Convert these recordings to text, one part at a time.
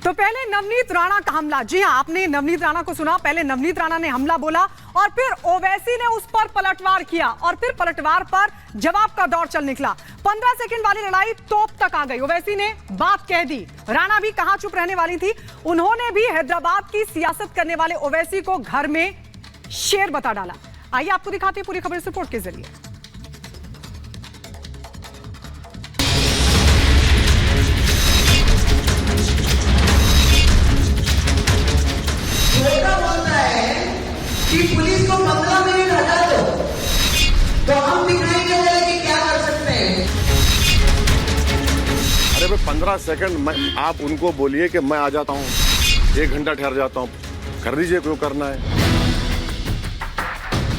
तो पहले नवनीत राणा का हमला, जी हां, आपने नवनीत राणा को सुना। पहले नवनीत राणा ने हमला बोला और फिर ओवैसी ने उस पर पलटवार किया और फिर पलटवार पर जवाब का दौर चल निकला। 15 सेकंड वाली लड़ाई तोप तक आ गई। ओवैसी ने बात कह दी, राणा भी कहां चुप रहने वाली थी। उन्होंने भी हैदराबाद की सियासत करने वाले ओवैसी को घर में शेर बता डाला। आइए आपको दिखाते हैं पूरी खबर इस रिपोर्ट के जरिए। बोलता है कि पुलिस को 15 मिनट हटा दो तो हम दिखाएंगे कि क्या कर सकते हैं। अरे भाई 15 सेकंड आप उनको बोलिए कि मैं आ जाता हूँ, 1 घंटा ठहर जाता हूँ, कर दीजिए क्यों करना है।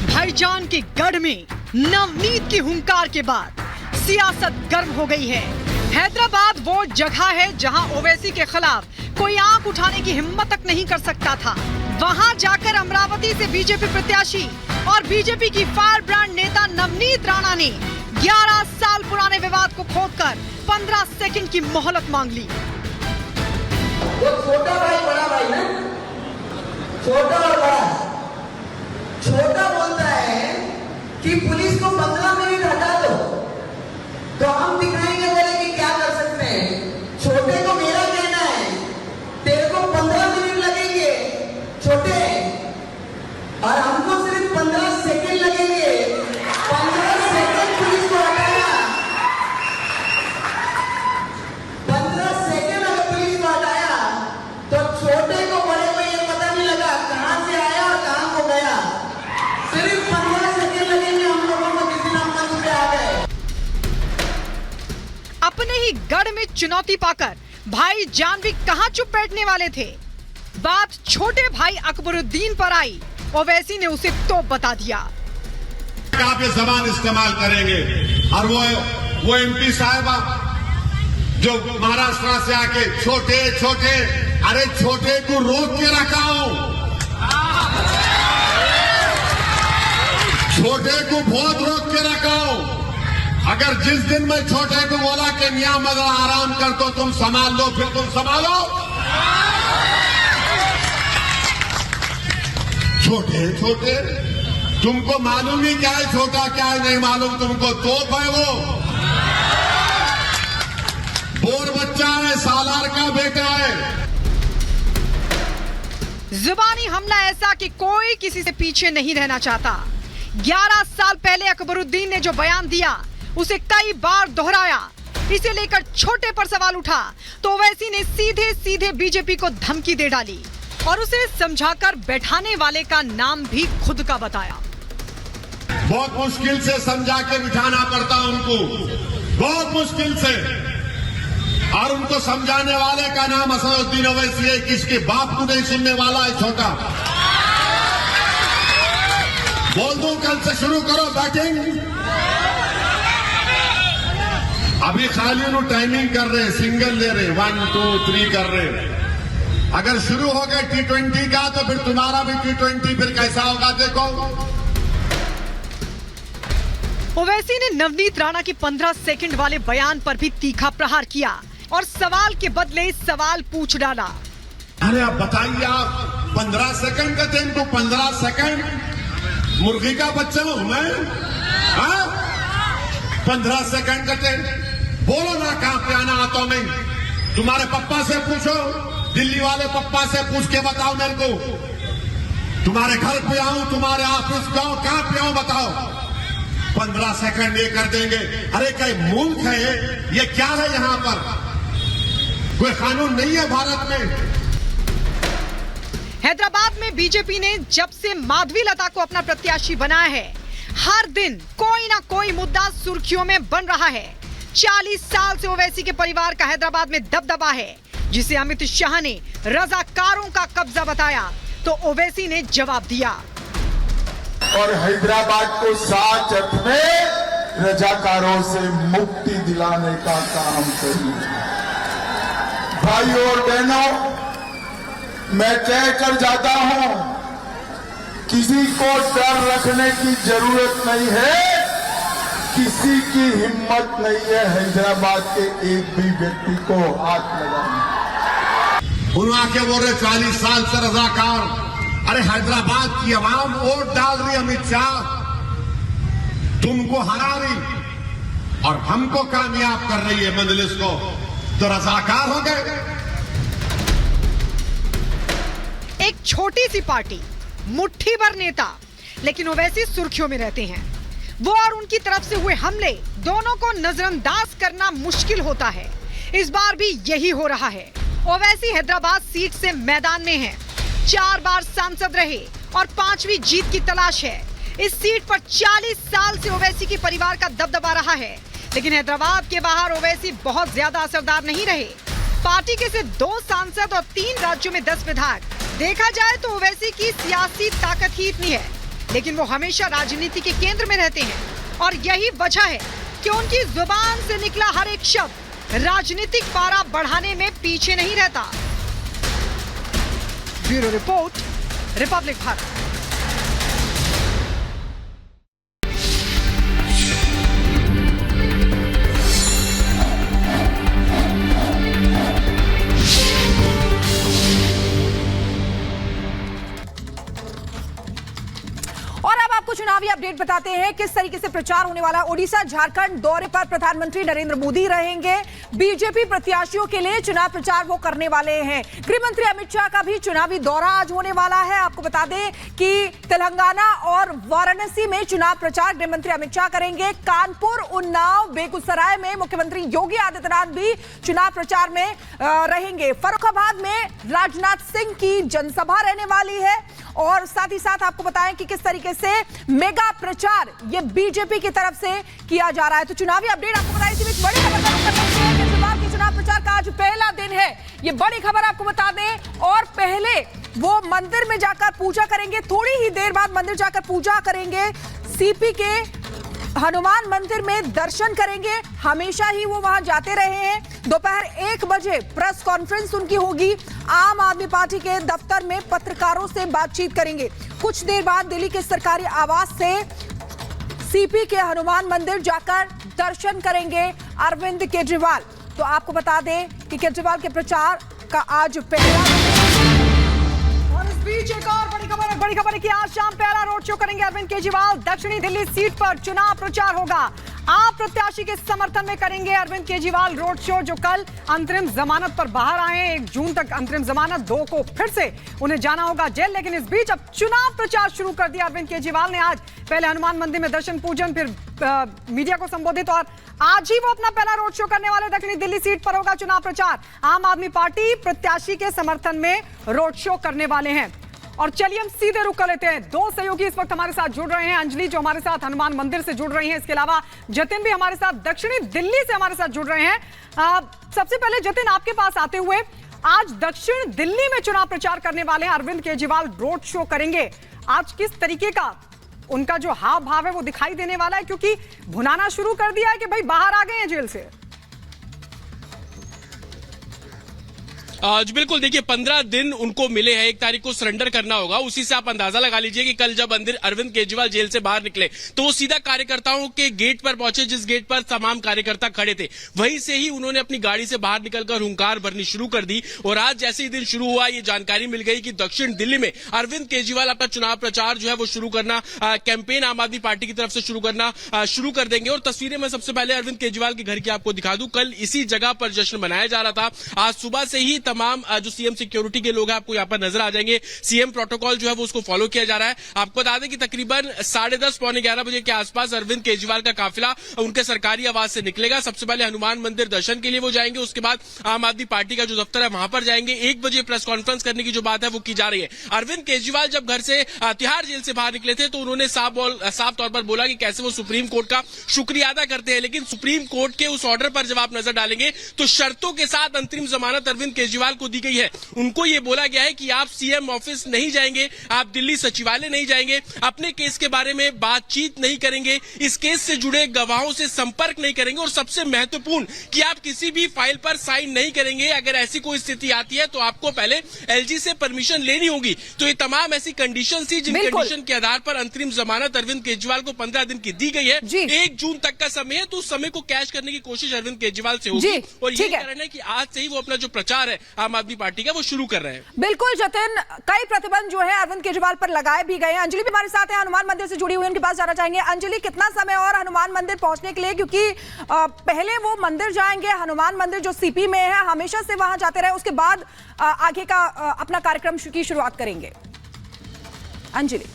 भाईजान के गढ़ में नवनीत की हुंकार के बाद सियासत गर्म हो गई है। हैदराबाद वो जगह है जहां ओवैसी के खिलाफ कोई आंख उठाने की हिम्मत तक नहीं कर सकता था। वहां जाकर अमरावती से बीजेपी प्रत्याशी और बीजेपी की फायर ब्रांड नेता नवनीत राणा ने 11 साल पुराने विवाद को खोदकर 15 सेकंड की मोहलत मांग ली। वो छोटा भाई बड़ा भाई ना, छोटा और बड़ा। छोटा बोलता है कि पुलिस को 15 मिनट हटा दो तो हम दिखाएंगे कि क्या कर सकते हैं। छोटे को मेरा कहना है तेरे को 15 मिनट लगेंगे छोटे, और हमको सिर्फ 15 सेकंड लगेंगे। 15 सेकंड पुलिस को हटाया, 15 सेकंड अगर पुलिस को हटाया तो छोटे को बड़े को ये पता नहीं लगा कहां से आया और कहां को गया। सिर्फ 15 सेकंड लगेंगे हम लोगों को, किसी ना मंच पे आ गए। अपने ही गढ़ में चुनौती पाकर भाई जान भी कहां चुप बैठने वाले थे। बात छोटे भाई अकबरुद्दीन पर आई, ओवैसी ने उसे तोप बता दिया। आप ये जबान इस्तेमाल करेंगे और वो एमपी साहिबा जो महाराष्ट्र से आके छोटे छोटे, अरे छोटे को रोक के रखा हूं, छोटे को बहुत रोक के रखा हूं। अगर जिस दिन मैं छोटे को बोला कि मियां मगर आराम कर तो तुम संभाल लो, फिर तुम संभालो। छोटे छोटे, तुमको मालूम ही क्या है छोटा क्या है नहीं मालूम तुमको। तोप है वो, बोर बच्चा है, सालार का बेटा है। जुबानी हमला ऐसा कि कोई किसी से पीछे नहीं रहना चाहता। 11 साल पहले अकबरुद्दीन ने जो बयान दिया उसे कई बार दोहराया। इसे लेकर छोटे पर सवाल उठा तो ओवैसी ने सीधे सीधे बीजेपी को धमकी दे डाली और उसे समझाकर बैठाने वाले का नाम भी खुद का बताया। बहुत मुश्किल से समझा के बिठाना पड़ता उनको, बहुत मुश्किल से। और उनको समझाने वाले का नाम असदुद्दीन ओवैसी है, किसके बाप को नहीं सुनने वाला है छोटा। बोल दूं कल से शुरू करो बैटिंग। अभी खाली उन्होंने टाइमिंग कर रहे, सिंगल ले रहे, 1 2 3 कर रहे। अगर शुरू हो गया T20 का तो फिर तुम्हारा भी T20 फिर कैसा होगा देखो। ओवैसी ने नवनीत राणा की 15 सेकंड वाले बयान पर भी तीखा प्रहार किया और सवाल के बदले सवाल पूछ डाला। अरे आप बताइए, आप 15 सेकंड का दिन को 15 सेकंड मुर्गी का बच्चा हूं मैं? 15 सेकंड का दिन बोलो ना, कहां पे आना आता मैं? तुम्हारे पप्पा से पूछो, दिल्ली वाले पप्पा से पूछ के बताओ मेरे को। तुम्हारे घर पे आऊं, तुम्हारे ऑफिस जाऊं, कहां पे आऊं बताओ। 15 सेकंड ये कर देंगे। अरे क्या मुल्क है ये क्या है? यहां पर कोई कानून नहीं है भारत में। हैदराबाद में बीजेपी ने जब से माधवी लता को अपना प्रत्याशी बनाया है, हर दिन कोई ना कोई मुद्दा सुर्खियों में बन रहा है। 40 साल से ओवैसी के परिवार का हैदराबाद में दबदबा है, जिसे अमित शाह ने रजाकारों का कब्जा बताया तो ओवैसी ने जवाब दिया। और हैदराबाद को 7 अर्थ में रजाकारों से मुक्ति दिलाने का काम करिए। भाइयों और बहनों, मैं कह कर जाता हूं, किसी को डर रखने की जरूरत नहीं है, किसी की हिम्मत नहीं है हैदराबाद के एक भी व्यक्ति को हाथ लगाने। उन्होंने आके बोल रहे 40 साल से रजाकार। अरे हैदराबाद की आवाम वोट डाल रही अमित शाह, तुमको हरा रही और हमको कामयाब कर रही है मजलिस को, तो रजाकार हो गए। एक छोटी सी पार्टी, मुट्ठी भर नेता, लेकिन ओवैसी सुर्खियों में रहते हैं। वो और उनकी तरफ से हुए हमले दोनों को नजरअंदाज करना मुश्किल होता है। इस बार भी यही हो रहा है। ओवैसी हैदराबाद सीट से मैदान में हैं, 4 बार सांसद रहे और 5वीं जीत की तलाश है। इस सीट पर 40 साल से ओवैसी के परिवार का दबदबा रहा है, लेकिन हैदराबाद के बाहर ओवैसी बहुत ज्यादा असरदार नहीं रहे। पार्टी के सिर्फ 2 सांसद और 3 राज्यों में 10 विधायक। देखा जाए तो ओवैसी की सियासी ताकत ही इतनी है, लेकिन वो हमेशा राजनीति के केंद्र में रहते हैं और यही वजह है कि उनकी जुबान से निकला हर एक शब्द राजनीतिक पारा बढ़ाने में पीछे नहीं रहता। Bureau report, Republic Bharat. और अब आपको चुनावी अपडेट बताते हैं किस तरीके से प्रचार होने वाला है। ओडिशा झारखंड दौरे पर प्रधानमंत्री नरेंद्र मोदी रहेंगे। बीजेपी प्रत्याशियों के लिए चुनाव प्रचार वो करने वाले हैं। गृह मंत्री अमित शाह का भी चुनावी दौरा आज होने वाला है। आपको बता दें कि तेलंगाना और वाराणसी में चुनाव प्रचार गृह मंत्री अमित शाह करेंगे। कानपुर, उन्नाव, बेगूसराय में मुख्यमंत्री योगी आदित्यनाथ भी चुनाव प्रचार में रहेंगे। फर्रुखाबाद में राजनाथ सिंह की जनसभा रहने वाली है और साथ ही साथ आपको बताएं कि किस तरीके से मेगा प्रचार ये बीजेपी की तरफ से किया जा रहा है। तो चुनावी अपडेट आपको बताई थी। बड़ी खबर केजरीवाल के चुनाव प्रचार का आज पहला दिन है, ये बड़ी खबर आपको बता दें। और पहले वो मंदिर में जाकर पूजा करेंगे, थोड़ी ही देर बाद मंदिर जाकर पूजा करेंगे। सीपी के हनुमान मंदिर में दर्शन करेंगे, हमेशा ही वो वहां जाते रहे हैं। दोपहर 1 बजे प्रेस कॉन्फ्रेंस उनकी होगी। आम आदमी पार्टी के दफ्तर में पत्रकारों से बातचीत करेंगे। कुछ देर बाद दिल्ली के सरकारी आवास से सीपी के हनुमान मंदिर जाकर दर्शन करेंगे अरविंद केजरीवाल। तो आपको बता दें कि केजरीवाल के प्रचार का आज पहला और इस बीच एक और बड़ी खबर है कि आज शाम पहला रोड शो करेंगे अरविंद केजरीवाल। दक्षिणी दिल्ली सीट पर चुनाव प्रचार होगा। आप प्रत्याशी के समर्थन में करेंगे अरविंद केजरीवाल रोड शो, जो कल अंतरिम जमानत पर बाहर आए हैं। 1 जून तक अंतरिम जमानत, 2 को फिर से उन्हें जाना होगा जेल। लेकिन इस बीच अब चुनाव प्रचार शुरू कर दिया अरविंद केजरीवाल ने। आज पहले हनुमान मंदिर में दर्शन पूजन, फिर मीडिया को संबोधित और आज ही वो अपना पहला रोड शो करने वाले। दक्षिणी दिल्ली सीट पर होगा चुनाव प्रचार। आम आदमी पार्टी प्रत्याशी के समर्थन में रोड शो करने वाले हैं। और चलिए हम सीधे रुक कर लेते हैं। 2 सहयोगी इस वक्त हमारे साथ जुड़ रहे हैं। अंजलि जो हमारे साथ हनुमान मंदिर से जुड़ रही हैं, इसके अलावा जतिन भी हमारे साथ दक्षिणी दिल्ली से हमारे साथ जुड़ रहे हैं। सबसे पहले जतिन, आपके पास आते हुए, आज दक्षिण दिल्ली में चुनाव प्रचार करने वाले हैं अरविंद केजरीवाल, रोड शो करेंगे। आज किस तरीके का उनका जो हाव भाव है वो दिखाई देने वाला है, क्योंकि भुनाना शुरू कर दिया है कि भाई बाहर आ गए हैं जेल से? जी बिल्कुल, देखिए 15 दिन उनको मिले हैं, 1 तारीख को सरेंडर करना होगा। उसी से आप अंदाजा लगा लीजिए कि कल जब अरविंद केजरीवाल जेल से बाहर निकले तो वो सीधा कार्यकर्ताओं के गेट पर पहुंचे, जिस गेट पर तमाम कार्यकर्ता खड़े थे। वहीं से ही उन्होंने अपनी गाड़ी से बाहर निकलकर हुंकार भरनी शुरू कर दी। और आज जैसे ही दिन शुरू हुआ, ये जानकारी मिल गई कि दक्षिण दिल्ली में अरविंद केजरीवाल अपना चुनाव प्रचार जो है वो शुरू करना, कैंपेन आम आदमी पार्टी की तरफ से शुरू करना शुरू कर देंगे। और तस्वीरें मैं सबसे पहले अरविंद केजरीवाल के घर की आपको दिखा दूं। कल इसी जगह पर जश्न मनाया जा रहा था। आज सुबह से ही तमाम जो सीएम सिक्योरिटी के लोग हैं आपको यहां पर नजर आ जाएंगे। सीएम प्रोटोकॉल जो है वो उसको फॉलो किया जा रहा है। आपको बता दें कि तकरीबन 10:30 पौने 11 बजे के आसपास अरविंद केजरीवाल का काफिला उनके सरकारी आवास से निकलेगा। सबसे पहले हनुमान मंदिर दर्शन के लिए वो जाएंगे, उसके बाद आम आदमी पार्टी का जो दफ्तर है वहां पर जाएंगे। 1 बजे प्रेस कॉन्फ्रेंस करने की जो बात है वो की जा रही है। अरविंद केजरीवाल जब घर से तिहाड़ जेल से बाहर निकले थे तो उन्होंने साफ तौर पर बोला कि कैसे वो सुप्रीम कोर्ट का शुक्रिया अदा करते हैं। लेकिन सुप्रीम कोर्ट के उस ऑर्डर पर जब आप नजर डालेंगे तो शर्तों के साथ अंतरिम जमानत अरविंद केजरीवाल को दी गई है। उनको ये बोला गया है कि आप सीएम ऑफिस नहीं जाएंगे, आप दिल्ली सचिवालय नहीं जाएंगे, अपने केस के बारे में बातचीत नहीं करेंगे, इस केस से जुड़े गवाहों से संपर्क नहीं करेंगे और सबसे महत्वपूर्ण कि आप किसी भी फाइल पर साइन नहीं करेंगे। अगर ऐसी कोई स्थिति आती है तो आपको पहले एलजी से परमिशन लेनी होगी। तो ये तमाम ऐसी कंडीशन थी जिन कंडीशन के आधार पर अंतरिम जमानत अरविंद केजरीवाल को 15 दिन की दी गई है। 1 जून तक का समय है, तो उस समय को कैश करने की कोशिश अरविंद केजरीवाल से होगी। और यही कारण है कि आज से ही वो अपना जो प्रचार है आम आदमी पार्टी का वो शुरू कर रहे हैं। बिल्कुल जतिन, कई प्रतिबंध जो है अरविंद केजरीवाल पर लगाए भी गए हैं। अंजलि भी हमारे साथ है, हनुमान मंदिर से जुड़ी हुई, उनके पास जाना चाहेंगे। अंजलि, कितना समय और हनुमान मंदिर पहुंचने के लिए, क्योंकि पहले वो मंदिर जाएंगे, हनुमान मंदिर जो सीपी में है, हमेशा से वहां जाते रहे, उसके बाद आगे का अपना कार्यक्रम की शुरुआत करेंगे। अंजलि।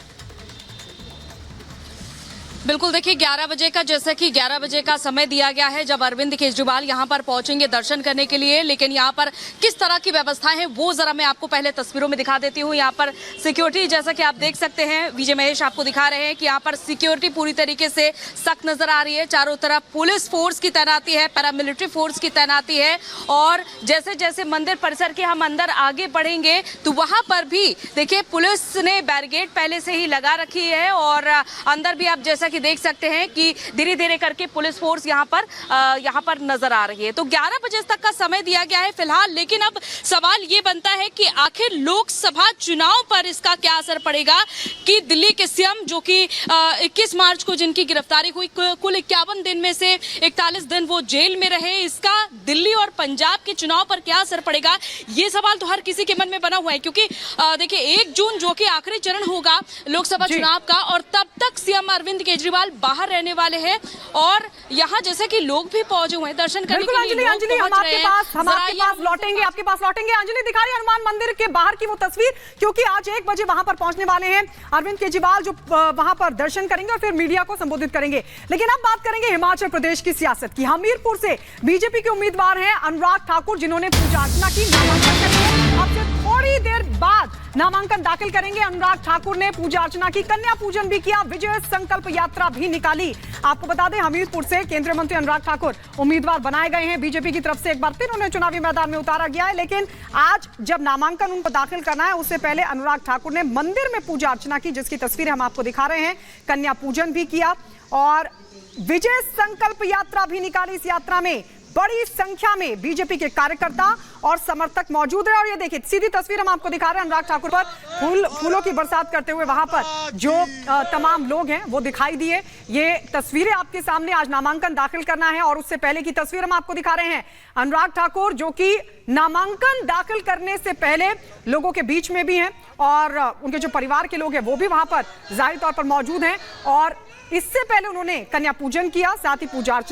बिल्कुल, देखिए 11 बजे का, जैसा कि 11 बजे का समय दिया गया है जब अरविंद केजरीवाल यहां पर पहुंचेंगे दर्शन करने के लिए, लेकिन यहां पर किस तरह की व्यवस्थाएं हैं वो जरा मैं आपको पहले तस्वीरों में दिखा देती हूं। यहां पर सिक्योरिटी, जैसा कि आप देख सकते हैं, विजय महेश आपको दिखा रहे हैं कि यहां पर सिक्योरिटी पूरी तरीके से सख्त नजर आ रही है। चारों तरफ पुलिस फोर्स की तैनाती है, पैरामिलिट्री फोर्स की तैनाती है, और जैसे जैसे मंदिर परिसर के हम अंदर आगे बढ़ेंगे तो वहां पर भी देखिए पुलिस ने बैरिकेड पहले से ही लगा रखी है, और अंदर भी आप जैसा कि देख सकते हैं कि धीरे धीरे करके पुलिस फोर्स यहां पर नजर आ रही है। तो 11 बजे तक का समय दिया गया है फिलहाल, लेकिन अब सवाल ये बनता है कि आखिर लोकसभा चुनाव पर इसका क्या असर पड़ेगा कि दिल्ली के सीएम जो कि 21 मार्च को जिनकी गिरफ्तारी हुई, कुल 51 दिन में से 41 दिन वो जेल में रहे, इसका दिल्ली और पंजाब के चुनाव पर क्या असर पड़ेगा, ये सवाल तो हर किसी के मन में बना हुआ है। क्योंकि देखिए 1 जून जो कि आखिरी चरण होगा लोकसभा चुनाव का, और तब तक सीएम अरविंद केजरीवाल बाहर रहने वाले हैं, और यहाँ जैसे कि लोग भी पहुंचे हुए हैं दर्शन करने के लिए। अंजलि, हम आपके पास लौटेंगे, आपके पास लौटेंगे। अंजलि दिखा रही है हनुमान मंदिर के बाहर की वो तस्वीर, क्योंकि आज 1 बजे वहां पर पहुंचने वाले हैं अरविंद केजरीवाल, जो वहां पर दर्शन करेंगे और फिर मीडिया को संबोधित करेंगे। लेकिन अब बात करेंगे हिमाचल प्रदेश की सियासत की। हमीरपुर से बीजेपी के उम्मीदवार हैं अनुराग ठाकुर, जिन्होंने पूजा अर्चना की, नामांकन करेंगे। अब से थोड़ी देर बाद नामांकन दाखिल करेंगे। अनुराग ठाकुर ने पूजा अर्चना की, कन्या पूजन भी किया, विजय संकल्प यात्रा भी निकाली। आपको बता दें हमीरपुर से केंद्रीय मंत्री अनुराग ठाकुर उम्मीदवार बनाए गए हैं बीजेपी की तरफ से। एक बार फिर उन्हें चुनावी मैदान में उतारा गया है, लेकिन आज जब नामांकन उनको दाखिल करना है उससे पहले अनुराग ठाकुर ने मंदिर में पूजा अर्चना की, जिसकी तस्वीरें हम आपको दिखा रहे हैं। कन्या पूजन भी किया और विजय संकल्प यात्रा भी निकाली। इस यात्रा में बड़ी संख्या में बीजेपी के कार्यकर्ता और समर्थक मौजूद रहे। और ये देखिए सीधी तस्वीर हम आपको दिखा रहे हैं, अनुराग ठाकुर पर फूलों की बरसात करते हुए वहां पर जो तमाम लोग हैं वो दिखाई दिए। ये तस्वीरें आपके सामने, आज नामांकन दाखिल करना है और उससे पहले की तस्वीर हम आपको दिखा रहे हैं। अनुराग ठाकुर जो कि नामांकन दाखिल करने से पहले लोगों के बीच में भी हैं, और उनके जो परिवार के लोग हैं वो भी वहां पर जाहिर तौर पर मौजूद हैं, और इससे पहले उन्होंने कन्या पूजन किया, साथ ही पूजा अर्चना